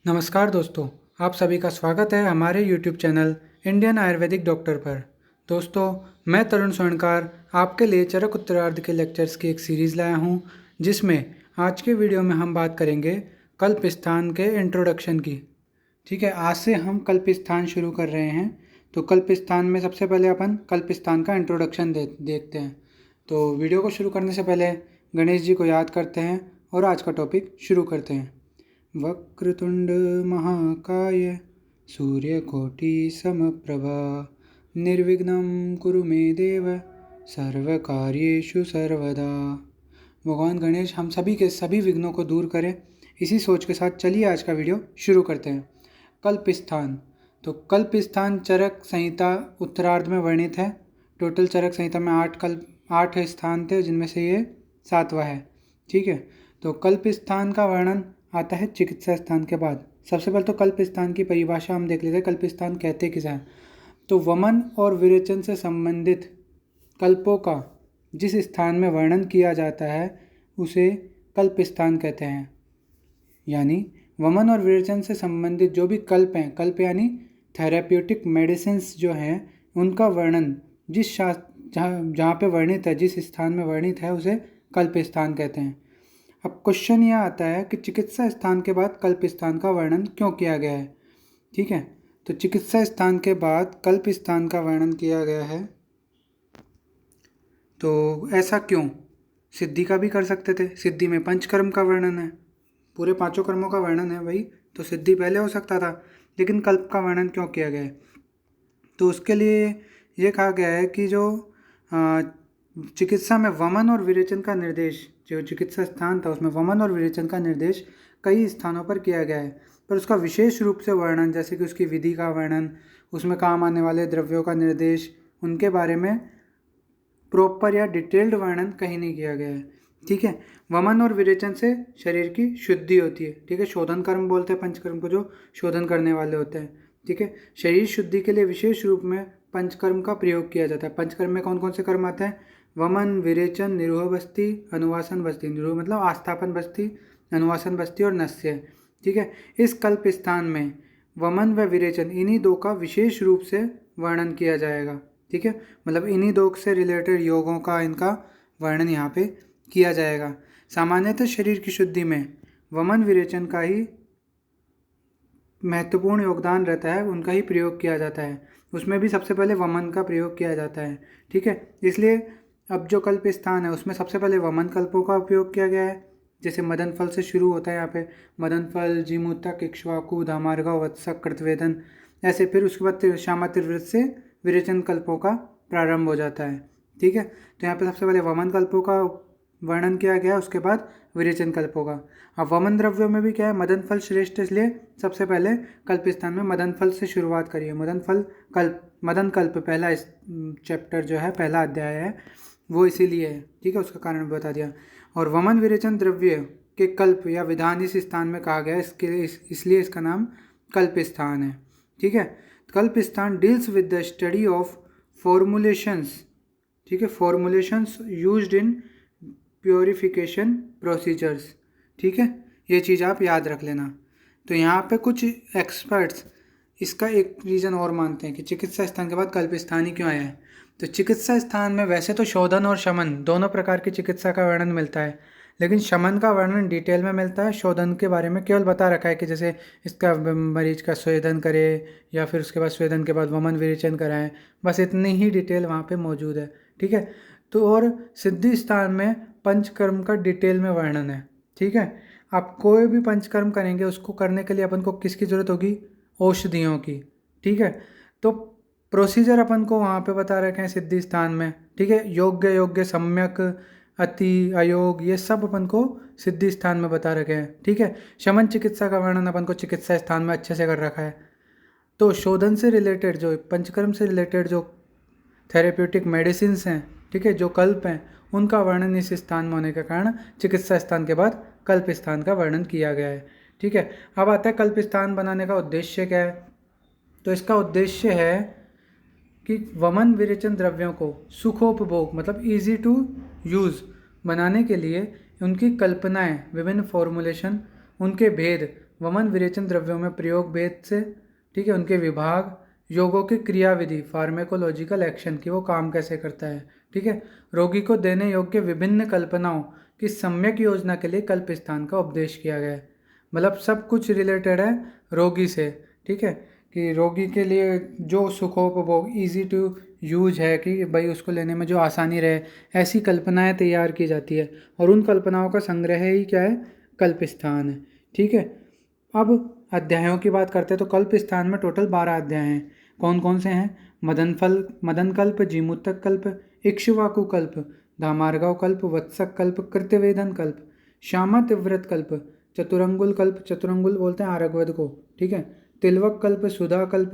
नमस्कार दोस्तों, आप सभी का स्वागत है हमारे YouTube channel Indian Ayurvedic doctor पर। दोस्तों, मैं तरुण स्वर्णकार आपके लिए चरक उत्तरार्ध के लेक्चर्स की एक सीरीज़ लाया हूं, जिसमें आज के वीडियो में हम बात करेंगे कल्पस्थान के इंट्रोडक्शन की। ठीक है, आज से हम कल्पस्थान शुरू कर रहे हैं। तो कल्पस्थान में सबसे पहले अपन कल्पस्थान का इंट्रोडक्शन देखते हैं। तो वीडियो को शुरू करने से पहले गणेश जी को याद करते हैं और आज का टॉपिक शुरू करते हैं। वक्रतुंड महाकाय सूर्यकोटि समप्रभा निर्विघ्नं कुरु मे देव सर्वकार्येषु सर्वदा। भगवान गणेश हम सभी के सभी विघ्नों को दूर करें, इसी सोच के साथ चलिए आज का वीडियो शुरू करते हैं। कल्पस्थान। तो कल्पस्थान चरक संहिता उत्तरार्ध में वर्णित है। टोटल चरक संहिता में 8 स्थान थे, जिनमें से ये 7वां है। ठीक है, तो कल्पस्थान का वर्णन आता है चिकित्सा स्थान के बाद। सबसे पहले तो कल्पस्थान की परिभाषा हम देख लेते हैं। कल्पस्थान कहते किसे हैं? तो वमन और विरेचन से संबंधित कल्पों का जिस स्थान में वर्णन किया जाता है उसे कल्पस्थान कहते हैं। यानी वमन और विरेचन से संबंधित जो भी कल्प हैं, कल्प यानी थेरेप्यूटिक मेडिसिन्स जो हैं, उनका वर्णन जिस जहाँ पे वर्णित है, जिस स्थान में वर्णित है, उसे कल्पस्थान कहते हैं। अब क्वेश्चन यह आता है कि चिकित्सा स्थान के बाद कल्पस्थान का वर्णन क्यों किया गया है। ठीक है, तो चिकित्सा स्थान के बाद कल्पस्थान का वर्णन किया गया है, तो ऐसा क्यों? सिद्धि का भी कर सकते थे। सिद्धि में पंचकर्म का वर्णन है, पूरे 5 कर्मों का वर्णन है भाई, तो सिद्धि पहले हो सकता था। लेकिन कल्प का वर्णन क्यों किया गया है? तो उसके लिए ये कहा गया है कि जो चिकित्सा में वमन और विरेचन का निर्देश, जो चिकित्सा स्थान था उसमें वमन और विरेचन का निर्देश कई स्थानों पर किया गया है, पर उसका विशेष रूप से वर्णन, जैसे कि उसकी विधि का वर्णन, उसमें काम आने वाले द्रव्यों का निर्देश, उनके बारे में प्रॉपर या डिटेल्ड वर्णन कहीं नहीं किया गया है। ठीक है, वमन और विरेचन से शरीर की शुद्धि होती है। ठीक है, शोधन कर्म बोलते हैं पंचकर्म को, जो शोधन करने वाले होते हैं। ठीक है, शरीर शुद्धि के लिए विशेष रूप में पंचकर्म का प्रयोग किया जाता है। पंचकर्म में कौन कौन से कर्म आते हैं? वमन, विरेचन, निरोह बस्ती, अनुवासन बस्ती। निरोह मतलब आस्थापन बस्ती, अनुवासन बस्ती और नस्य। ठीक है, इस कल्प स्थान में वमन व विरेचन, इन्हीं दो का विशेष रूप से वर्णन किया जाएगा। ठीक है, मतलब इन्हीं दो से रिलेटेड योगों का, इनका वर्णन यहाँ पे किया जाएगा। सामान्यतः शरीर की शुद्धि में वमन विरेचन का ही महत्वपूर्ण योगदान रहता है, उनका ही प्रयोग किया जाता है। उसमें भी सबसे पहले वमन का प्रयोग किया जाता है। ठीक है, इसलिए अब जो कल्प स्थान है उसमें सबसे पहले वमन कल्पों का उपयोग किया गया है। जैसे मदन फल से शुरू होता है यहाँ पे, मदन फल, जीमूतक, इक्ष्वाकु, धामार्गा, वत्सक, कृतवेदन, ऐसे। फिर उसके बाद श्यामा त्रिवृत से विरेचन कल्पों का प्रारंभ हो जाता है। ठीक है, तो यहाँ पे सबसे पहले वमन कल्पों का वर्णन किया गया, उसके बाद विरेचन कल्प होगा। अब वमन द्रव्यों में भी क्या है, मदन फल श्रेष्ठ, इसलिए सबसे पहले कल्प स्थान में मदन फल से शुरुआत करिए। मदन कल्प पहला इस चैप्टर जो है, पहला अध्याय है, वो इसीलिए है। ठीक है, उसका कारण बता दिया। और वमन विरेचन द्रव्य के कल्प या विधान इस स्थान में कहा गया, इसलिए इसका नाम कल्प स्थान है। ठीक है, कल्प स्थान deals with the study of formulations. ठीक है, formulations used in purification procedures. ठीक है, ये चीज़ आप याद रख लेना। तो यहाँ पे कुछ एक्सपर्ट्स इसका एक रीज़न और मानते हैं कि चिकित्सा स्थान के बाद कल्प स्थान ही क्यों आया है। तो चिकित्सा स्थान में वैसे तो शोधन और शमन दोनों प्रकार की चिकित्सा का वर्णन मिलता है, लेकिन शमन का वर्णन डिटेल में मिलता है। शोधन के बारे में केवल बता रखा है कि जैसे इसका मरीज का स्वेदन करे, या फिर उसके बाद स्वेदन के बाद वमन विरेचन कराएं, बस इतनी ही डिटेल वहाँ पे मौजूद है। ठीक है, तो और सिद्धि स्थान में पंचकर्म का डिटेल में वर्णन है। ठीक है, आप कोई भी पंचकर्म करेंगे, उसको करने के लिए अपन को किसकी ज़रूरत होगी? औषधियों की। ठीक है, तो प्रोसीजर अपन को वहाँ पे बता रखे हैं सिद्धि स्थान में। ठीक है, योग्य, सम्यक, अति, अयोग, ये सब अपन को सिद्धि स्थान में बता रखे हैं। ठीक है, शमन चिकित्सा का वर्णन अपन को चिकित्सा स्थान में अच्छे से कर रखा है। तो शोधन से रिलेटेड, जो पंचकर्म से रिलेटेड जो थेरेप्यूटिक मेडिसिन हैं, ठीक है, जो कल्प हैं, उनका वर्णन इस स्थान में होने के कारण चिकित्सा स्थान के बाद कल्प स्थान का वर्णन किया गया है। ठीक है, अब आता है कल्प स्थान बनाने का उद्देश्य क्या है। तो इसका उद्देश्य है कि वमन विरेचन द्रव्यों को सुखोपभोग, मतलब इजी टू यूज़ बनाने के लिए उनकी कल्पनाएं, विभिन्न फॉर्मुलेशन, उनके भेद वमन विरेचन द्रव्यों में प्रयोग भेद से, ठीक है, उनके विभाग, योगों की क्रियाविधि, फार्मेकोलॉजिकल एक्शन की वो काम कैसे करता है, ठीक है, रोगी को देने योग्य विभिन्न कल्पनाओं की सम्यक योजना के लिए कल्प स्थान का उपदेश किया गया है। मतलब सब कुछ रिलेटेड है रोगी से, ठीक है, कि रोगी के लिए जो सुखोपभोग ईजी टू यूज है, कि भाई उसको लेने में जो आसानी रहे, ऐसी कल्पनाएं तैयार की जाती है और उन कल्पनाओं का संग्रह ही क्या है, कल्प स्थान है, ठीक है। अब अध्यायों की बात करते हैं तो कल्प स्थान में टोटल 12 अध्याय हैं। कौन कौन से हैं? मदन कल्प, जीमूतक कल्प, इक्ष्वाकु कल्प, धामार्गाव कल्प, वत्सक कल्प, कृत्यवेदन कल्प, श्यामा तिव्रत कल्प, चतुरंगुल कल्प, चतुरंगुल बोलते हैं आरगवद को, ठीक है, तिलवक कल्प, सुधा कल्प,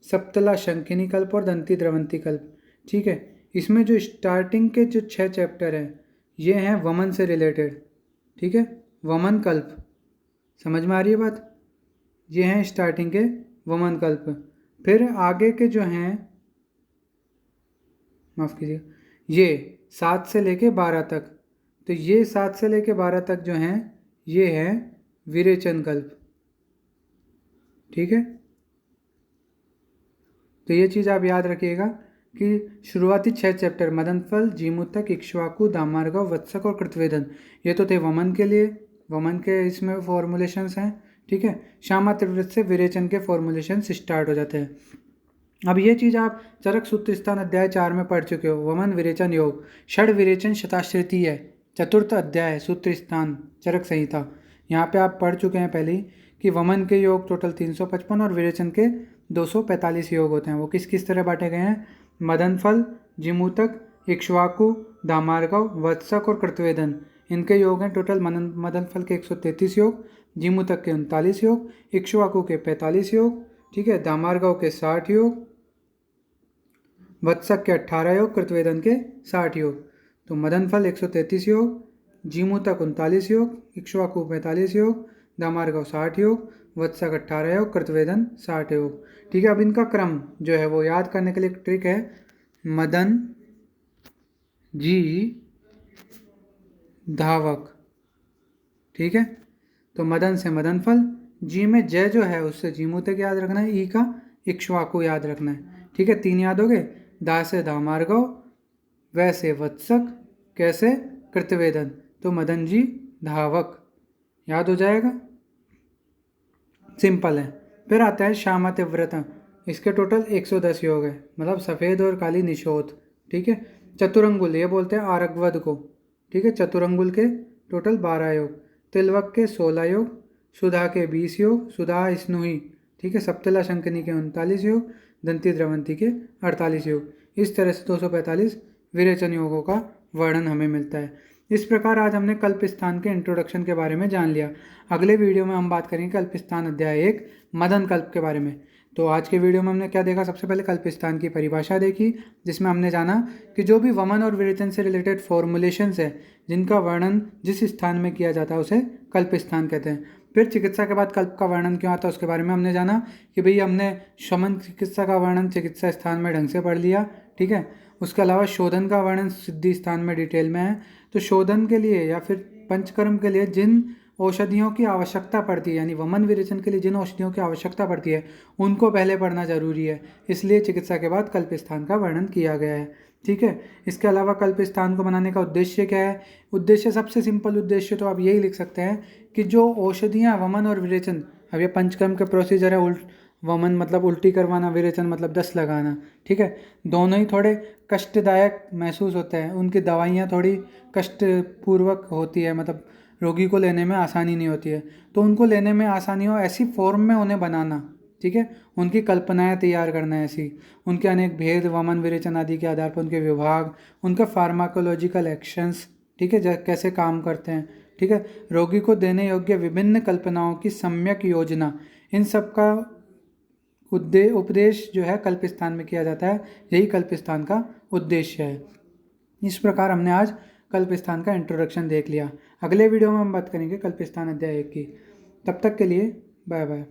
सप्तला शंखिनी कल्प और दंती द्रवंती कल्प, ठीक है। इसमें जो स्टार्टिंग के जो 6 चैप्टर हैं ये हैं वमन से रिलेटेड, ठीक है, वमन कल्प, समझ में आ रही है बात? ये हैं स्टार्टिंग के वमन कल्प। फिर आगे के जो हैं, माफ़ कीजिए, ये 7 से लेके 12 तक, तो ये 7 से लेके 12 तक जो हैं ये है विरेचन कल्प, ठीक है। तो ये चीज़ आप याद रखिएगा कि शुरुआती 6 चैप्टर मदनफल, जीमूतक, इक्ष्वाकु, दामार्गव, वत्सक और कृतवेदन ये तो थे वमन के लिए, वमन के इसमें फॉर्मुलेशंस हैं, ठीक है। श्यामा तिव्रत से विरेचन के फॉर्मुलेशंस स्टार्ट हो जाते हैं। अब ये चीज़ आप चरक सूत्र स्थान अध्याय 4 में पढ़ चुके हो, वमन विरेचन योग, षड विरेचन शताश्रिती है, चतुर्थ अध्याय सूत्र स्थान चरक संहिता, यहाँ पे आप पढ़ चुके हैं पहले ही कि वमन के योग टोटल 355 और विरेचन के 245 योग होते हैं। वो किस किस तरह बांटे गए हैं? मदनफल, जीमूतक, इक्ष्वाकु, दामार्गव, वत्सक और कृतवेदन, इनके योग हैं टोटल मदनफल के 133 योग, जीमूतक के 39 योग, इक्ष्वाकु के 45 योग, ठीक है, दामार्गव के 60 योग, वत्सक के 18 योग, कृतवेदन के 60 योग। तो मदनफल 133 योग, जीमूतक 39 योग, इक्ष्वाकु 45 योग, दामार्गव 60 योग, वत्सक 18 योग, कृतवेदन 60 योग, ठीक है। अब इनका क्रम जो है वो याद करने के लिए एक ट्रिक है, मदन जी धावक, ठीक है। तो मदन से मदनफल, जी में जय जो है उससे जीमूतक याद रखना है, ई का इक्ष्वाकु याद रखना है, ठीक है, 3 याद हो गए। दा से दामार्गव, वैसे वत्सक, कैसे कृतवेदन, तो मदन जी धावक याद हो जाएगा, सिंपल है। फिर आता है श्यामा तिव्रता, इसके टोटल 110 योग है, मतलब सफ़ेद और काली निशोत, ठीक है। चतुरंगुल ये बोलते हैं आरगवद को, ठीक है, चतुरंगुल के टोटल 12 योग, तिलवक के 16 योग, सुधा के 20 योग, सुधा स्नुही, ठीक है, सप्तला शंकनी के 39 योग, दंती द्रवंती के 48 योग। इस तरह से 245 विरेचन योगों का वर्णन हमें मिलता है। इस प्रकार आज हमने कल्प स्थान के इंट्रोडक्शन के बारे में जान लिया। अगले वीडियो में हम बात करेंगे कल्प स्थान अध्याय 1 मदन कल्प के बारे में। तो आज के वीडियो में हमने क्या देखा? सबसे पहले कल्प स्थान की परिभाषा देखी, जिसमें हमने जाना कि जो भी वमन और विरेचन से रिलेटेड फॉर्मुलेशंस है जिनका वर्णन जिस स्थान में किया जाता है उसे कल्प स्थान कहते हैं। फिर चिकित्सा के बाद कल्प का वर्णन क्यों आता है उसके बारे में हमने जाना कि भाई हमने शमन चिकित्सा का वर्णन चिकित्सा स्थान में ढंग से पढ़ लिया, ठीक है। उसके अलावा शोधन का वर्णन सिद्धि स्थान में डिटेल में है। तो शोधन के लिए या फिर पंचकर्म के लिए जिन औषधियों की आवश्यकता पड़ती है, यानी वमन विरेचन के लिए जिन औषधियों की आवश्यकता पड़ती है उनको पहले पढ़ना जरूरी है, इसलिए चिकित्सा के बाद कल्प स्थान का वर्णन किया गया है, ठीक है। इसके अलावा कल्प स्थान को बनाने का उद्देश्य क्या है? उद्देश्य सबसे सिंपल उद्देश्य तो आप यही लिख सकते हैं कि जो औषधियाँ वमन और विरेचन, अब ये पंचकर्म का प्रोसीजर है, वमन मतलब उल्टी करवाना, विरेचन मतलब दस्त लगाना, ठीक है, दोनों ही थोड़े कष्टदायक महसूस होते हैं, उनकी दवाइयाँ थोड़ी कष्टपूर्वक होती है, मतलब रोगी को लेने में आसानी नहीं होती है, तो उनको लेने में आसानी हो ऐसी फॉर्म में उन्हें बनाना, ठीक है, उनकी कल्पनाएं तैयार करना ऐसी, उनके अनेक भेद वमन विरेचन आदि के आधार पर उनके विभाग, उनके फार्माकोलॉजिकल एक्शंस, ठीक है, कैसे काम करते हैं, ठीक है, रोगी को देने योग्य विभिन्न कल्पनाओं की सम्यक योजना, इन सब का उपदेश जो है कल्प स्थान में किया जाता है, यही कल्प स्थान का उद्देश्य है। इस प्रकार हमने आज कल्प स्थान का इंट्रोडक्शन देख लिया। अगले वीडियो में हम बात करेंगे कल्प स्थान अध्याय 1 की। तब तक के लिए बाय बाय।